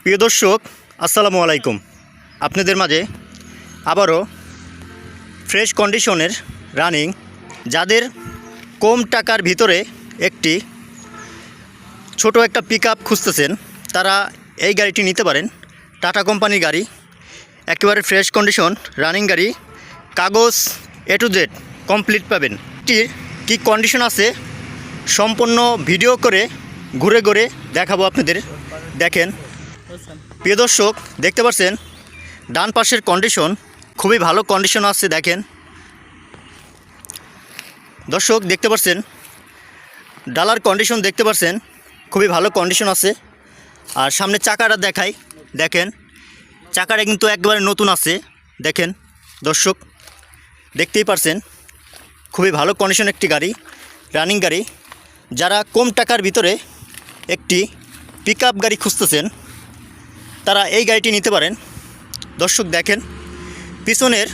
প্রিয় দর্শক, আসসালামু আলাইকুম। আপনাদের মাঝে আবারও ফ্রেশ কন্ডিশনের রানিং, যাদের কম টাকার ভিতরে একটি ছোট একটা পিকআপ খুঁজতেছেন, তারা এই গাড়িটি নিতে পারেন। টাটা কোম্পানির গাড়ি, একেবারে ফ্রেশ কন্ডিশন রানিং গাড়ি, কাগজ A to Z কমপ্লিট পাবেন। এটির কী কন্ডিশন আছে সম্পূর্ণ ভিডিও করে ঘুরে ঘুরে দেখাবো আপনাদের। দেখেন প্রিয় দর্শক, দেখতে পাচ্ছেন ডান পাশের কন্ডিশন খুবই ভালো কন্ডিশন আছে। দেখেন দর্শক, দেখতে পাচ্ছেন ডালার কন্ডিশন দেখতে পাচ্ছেন খুবই ভালো কন্ডিশন আছে। আর সামনে চাকাটা দেখাই, দেখেন চাকাটা কিন্তু একবারে নতুন আছে। দেখেন দর্শক, দেখতেই পারছেন খুবই ভালো কন্ডিশন একটি গাড়ি, রানিং গাড়ি। যারা কম টাকার ভিতরে একটি পিকআপ গাড়ি খুঁজতেছেন, তারা এই গাড়িটি নিতে পারেন। দর্শক দেখেন পিছনের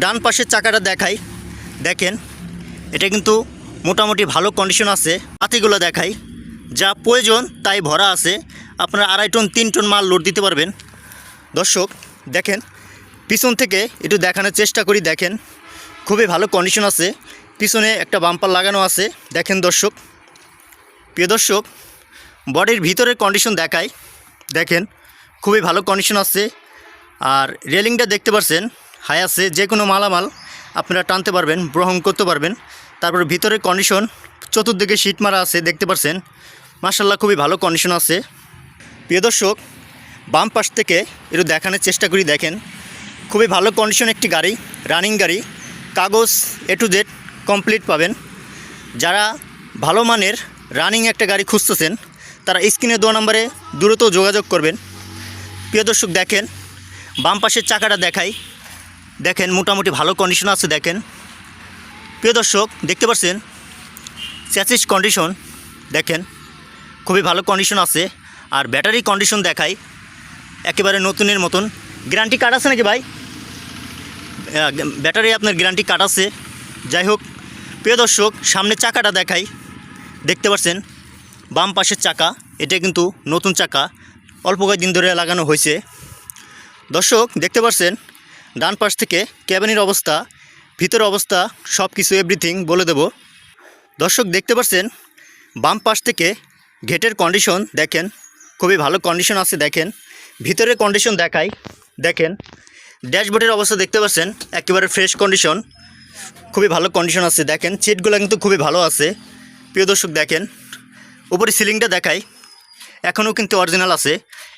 ডান পাশের চাকাটা দেখাই, দেখেন এটা কিন্তু মোটামুটি ভালো কন্ডিশন আছে। পাতিগুলো দেখাই, যা প্রয়োজন তাই ভরা আছে। আপনারা 2.5 টন 3 টন মাল লোড দিতে পারবেন। দর্শক দেখেন পিছন থেকে একটু দেখানোর চেষ্টা করি। দেখেন খুবই ভালো কন্ডিশন আছে, পিছনে একটা বাম্পার লাগানো আছে। দেখেন দর্শক, প্রিয় দর্শক, বডির ভিতরের কন্ডিশন দেখাই, দেখেন খুবই ভালো কন্ডিশন আছে। আর রেলিংটা দেখতে পাচ্ছেন হাই আছে, যে কোনো মালামাল আপনারা টানতে পারবেন, বহন করতে পারবেন। তারপর ভিতরের কন্ডিশন চতুর্দিকে শীট মারা আছে, দেখতে পাচ্ছেন মাশাআল্লাহ খুবই ভালো কন্ডিশন আছে। প্রিয় দর্শক, বাম পাশ থেকে একটু দেখানোর চেষ্টা করি। দেখেন খুবই ভালো কন্ডিশন একটি গাড়ি, রানিং গাড়ি, কাগজ A to Z কমপ্লিট পাবেন। যারা ভালো মানের রানিং একটা গাড়ি খুঁজতেছেন, তারা স্ক্রিনে দেওয়া নম্বরে দ্রুত যোগাযোগ করবেন। প্রিয় দর্শক দেখেন বাম পাশের চাকাটা দেখাই, দেখেন মোটামুটি ভালো কন্ডিশন আছে। দেখেন প্রিয় দর্শক, দেখতে পাচ্ছেন চ্যাসিস কন্ডিশন দেখেন খুবই ভালো কন্ডিশন আছে। আর ব্যাটারি কন্ডিশন দেখাই একেবারে নতুনের মতন। গ্যারান্টি কার্ড আছে নাকি ভাই? ব্যাটারি আপনার গ্যারান্টি কার্ড আছে। যাই হোক প্রিয় দর্শক, সামনে চাকাটা দেখাই, দেখতে পাচ্ছেন বাম পাশের চাকা, এটা কিন্তু নতুন চাকা, অল্প কয়েকদিন ধরে লাগানো হয়েছে। দর্শক দেখতে পাচ্ছেন ডান পাশ থেকে ক্যাবিনের অবস্থা, ভিতরের অবস্থা সব কিছু এভরিথিং বলে দেব। দর্শক দেখতে পাচ্ছেন বাম পাশ থেকে গেটের কন্ডিশন দেখেন খুবই ভালো কন্ডিশন আছে। দেখেন ভিতরের কন্ডিশন দেখাই, দেখেন ড্যাশবোর্ডের অবস্থা দেখতে পাচ্ছেন একেবারে ফ্রেশ কন্ডিশন, খুবই ভালো কন্ডিশন আছে। দেখেন সিটগুলো কিন্তু খুবই ভালো আছে। প্রিয় দর্শক দেখেন উপরে সিলিংটা দেখাই, এখনও কিন্তু অরিজিনাল আছে।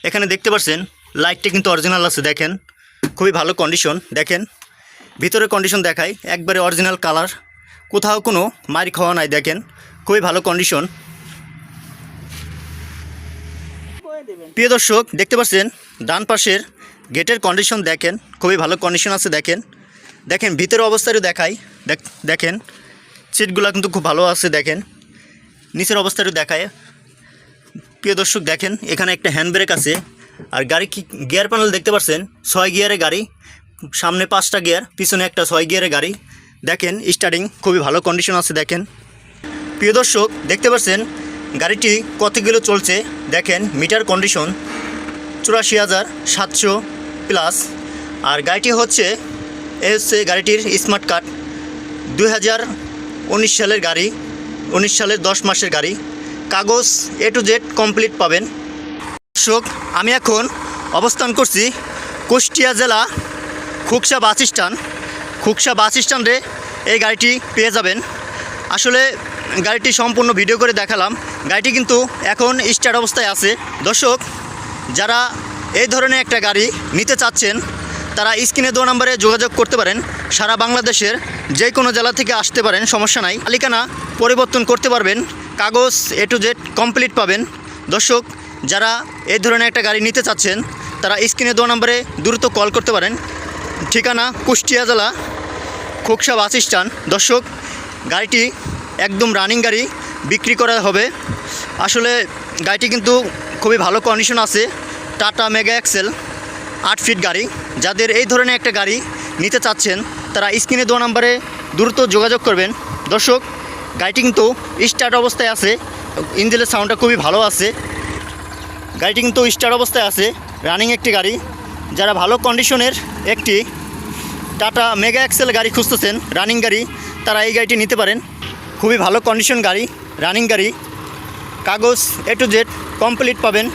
এখানে দেখতে পাচ্ছেন লাইটটা কিন্তু অরিজিনাল আছে। দেখেন খুবই ভালো কন্ডিশন। দেখেন ভিতরের কন্ডিশন দেখাই, একবারে অরিজিনাল কালার, কোথাও কোনো মারি খাওয়া নাই। দেখেন খুবই ভালো কন্ডিশন। প্রিয় দর্শক দেখতে পাচ্ছেন ডান পাশের গেটের কন্ডিশন দেখেন খুবই ভালো কন্ডিশন আছে। দেখেন দেখেন ভিতরের অবস্থাটা দেখাই, দেখেন সিটগুলো কিন্তু খুব ভালো আছে। দেখেন নিচের অবস্থাটা দেখায়। প্রিয় দর্শক দেখেন এখানে একটা হ্যান্ড ব্রেক আছে। আর গাড়ি কি গিয়ার প্যানেল দেখতে পাচ্ছেন 6 গিয়ারের গাড়ি, সামনে 5টা গিয়ার, পিছনে একটা 6 গিয়ারের গাড়ি। দেখেন স্টার্টিং খুবই ভালো কন্ডিশন আছে। দেখেন প্রিয় দর্শক দেখতে পাচ্ছেন গাড়িটি কত কিলো চলছে। দেখেন মিটার কন্ডিশন 84,700 প্লাস। আর গাড়িটি হচ্ছে গাড়িটির স্মার্ট কার্ড 2019 সালের গাড়ি, 19 সালের 10 মাসের গাড়ি, কাগজ A to Z কমপ্লিট পাবেন। দর্শক আমি এখন অবস্থান করছি কুষ্টিয়া জেলা খুকসা বাস স্ট্যান্ডে এই গাড়িটি পেয়ে যাবেন। আসলে গাড়িটি সম্পূর্ণ ভিডিও করে দেখালাম, গাড়িটি কিন্তু এখন স্টার্ট অবস্থায় আছে। দর্শক যারা এই ধরনের একটা গাড়ি নিতে চাচ্ছেন, তারা স্ক্রিনে দেওয়া নম্বরে যোগাযোগ করতে পারেন। সারা বাংলাদেশের যে কোনো জেলা থেকে আসতে পারেন, সমস্যা নাই। মালিকানা পরিবর্তন করতে পারবেন, কাগজ A to Z কমপ্লিট পাবেন। দর্শক যারা এই ধরনের একটা গাড়ি নিতে চাচ্ছেন, তারা স্ক্রিনে দেওয়া নম্বরে দ্রুত কল করতে পারেন। ঠিকানা কুষ্টিয়া জেলা খুকসা বাস স্ট্যান্ড। দর্শক গাড়িটি একদম রানিং গাড়ি, বিক্রি করা হবে। আসলে গাড়িটি কিন্তু খুবই ভালো কন্ডিশন আছে। টাটা মেগা এক্সেল 8 ফিট গাড়ি। যাদের এই ধরনের একটা গাড়ি নিতে চাচ্ছেন, তারা স্ক্রিনে দেওয়া নম্বরে দ্রুত যোগাযোগ করবেন। দর্শক গাড়িটি কিন্তু স্টার্ট অবস্থায় আছে, ইঞ্জিনের সাউন্ডটা খুবই ভালো আছে। গাড়িটি কিন্তু স্টার অবস্থায় আছে, রানিং একটি গাড়ি। যারা ভালো কন্ডিশনের একটি টাটা মেগা এক্সেল গাড়ি খুঁজতেছেন, রানিং গাড়ি, তারা এই গাড়িটি নিতে পারেন। খুবই ভালো কন্ডিশন গাড়ি, রানিং গাড়ি, কাগজ A to Z কমপ্লিট পাবেন।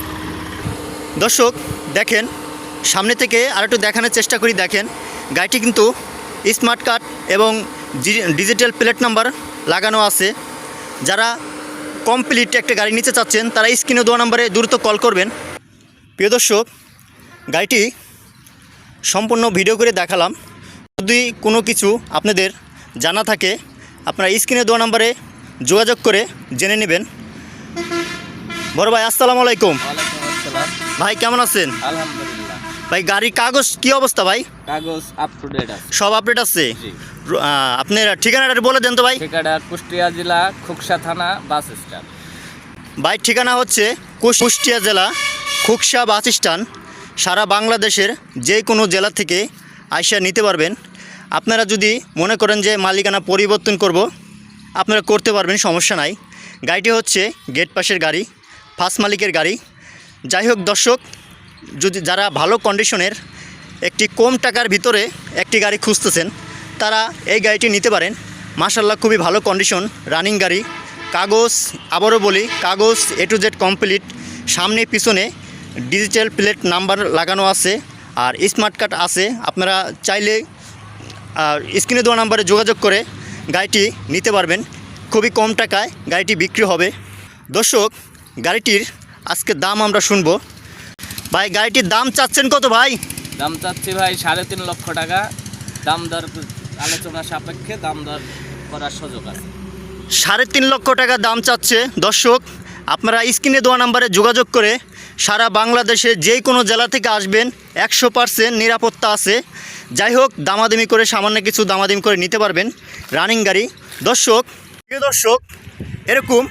দর্শক দেখেন, সামনে থেকে আর একটু দেখানোর চেষ্টা করি। দেখেন গাড়িটি কিন্তু স্মার্ট কার্ড এবং ডিজিটাল প্লেট নাম্বার লাগানো আছে। যারা কমপ্লিট একটা গাড়ি নিতে চাচ্ছেন তারা স্ক্রিনে দেওয়া নাম্বারে দ্রুত কল করবেন। প্রিয় দর্শক, গাড়িটি সম্পূর্ণ ভিডিও করে দেখালাম। যদি কোনো কিছু আপনাদের জানা থাকে আপনারা স্ক্রিনে দেওয়া নাম্বারে যোগাযোগ করে জেনে নেবেন। বড় ভাই আসসালামু আলাইকুম। ভাই কেমন আছেন? আলহামদুলিল্লাহ। ভাই গাড়ির কাগজ কি অবস্থা ভাই? কাগজ আপ টু ডেট আছে। সব আপডেট আছে? জি। আপনার ঠিকানাটা বলে দেন তো ভাই। ঠিকানা কুষ্টিয়া জেলা খুকসা থানা বাস স্ট্যান্ড। ভাই ঠিকানা হচ্ছে কুষ্টিয়া জেলা খুকসা বাস স্ট্যান্ড। সারা বাংলাদেশের যে কোনো জেলা থেকে আইসা নিতে পারবেন। আপনারা যদি মনে করেন যে মালিকানা পরিবর্তন করব, আপনারা করতে পারবেন, সমস্যা নাই। গাড়িটি হচ্ছে গেট পাশের গাড়ি, ফার্স্ট মালিকের গাড়ি। যাই হোক দর্শক, যদি যারা ভালো কন্ডিশনের একটি কম টাকার ভিতরে একটি গাড়ি খুঁজতেছেন তারা এই গাড়িটি নিতে পারেন। মাশাআল্লাহ খুবই ভালো কন্ডিশন, রানিং গাড়ি। কাগজ, আবারও বলি, কাগজ A to Z কমপ্লিট। সামনে পিছনে ডিজিটাল প্লেট নাম্বার লাগানো আছে আর স্মার্ট কার্ড আছে। আপনারা চাইলে স্ক্রিনে দেওয়া নাম্বারে যোগাযোগ করে গাড়িটি নিতে পারবেন। খুবই কম টাকায় গাড়িটি বিক্রি হবে। দর্শক গাড়িটির আজকে দাম আমরা শুনবো। ভাই গাড়িটির দাম চাচ্ছেন কত ভাই? দাম চাচ্ছি ভাই 3.5 লক্ষ টাকা। দাম দর আলোচনা সাপেক্ষে দাম দর করার সুযোগ আছে। 3.5 লক্ষ টাকা দাম চাচ্ছে। দর্শক আপনারা স্ক্রিনে দেওয়া নাম্বারে যোগাযোগ করে সারা বাংলাদেশে যে কোনো জেলা থেকে আসবেন, 100% নিরাপত্তা আছে। যাই হোক দামাদামি করে, সামান্য কিছু দামাদামি করে নিতে পারবেন রানিং গাড়ি। দর্শক, প্রিয় দর্শক, এরকম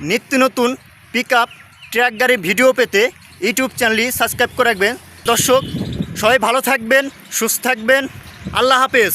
নিত্য নতুন পিকআপ ট্রাক গাড়ির ভিডিও পেতে ইউটিউব চ্যানেলটি সাবস্ক্রাইব করে রাখবেন। দর্শক সবাই ভালো থাকবেন, সুস্থ থাকবেন। আল্লাহ হাফেজ।